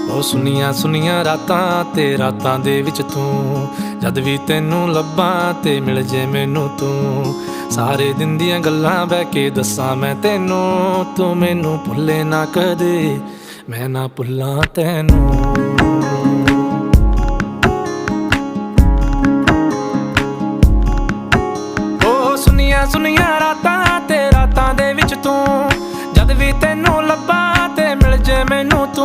ਉਹ ਸੁਨੀਆਂ ਸੁਨੀਆਂ ਰਾਤਾਂ ਤੇ ਰਾਤਾਂ ਦੇ ਵਿੱਚ ਤੂੰ, ਜਦ ਵੀ ਤੈਨੂੰ ਲੱਭਾਂ ਤੇ ਮਿਲ ਜੇ ਮੈਨੂੰ ਤੂੰ। ਸਾਰੇ ਦਿਨ ਦੀਆਂ ਗੱਲਾਂ ਬਹਿ ਕੇ ਦੱਸਾਂ ਮੈਂ ਤੈਨੂੰ, ਤੂੰ ਮੈਨੂੰ ਭੁੱਲੇ ਨਾ ਕਦੇ, ਮੈਂ ਨਾ ਭੁੱਲਾਂ ਤੈਨੂੰ। ਉਹ ਸੁਨੀਆਂ ਸੁਨੀਆਂ ਰਾਤਾਂ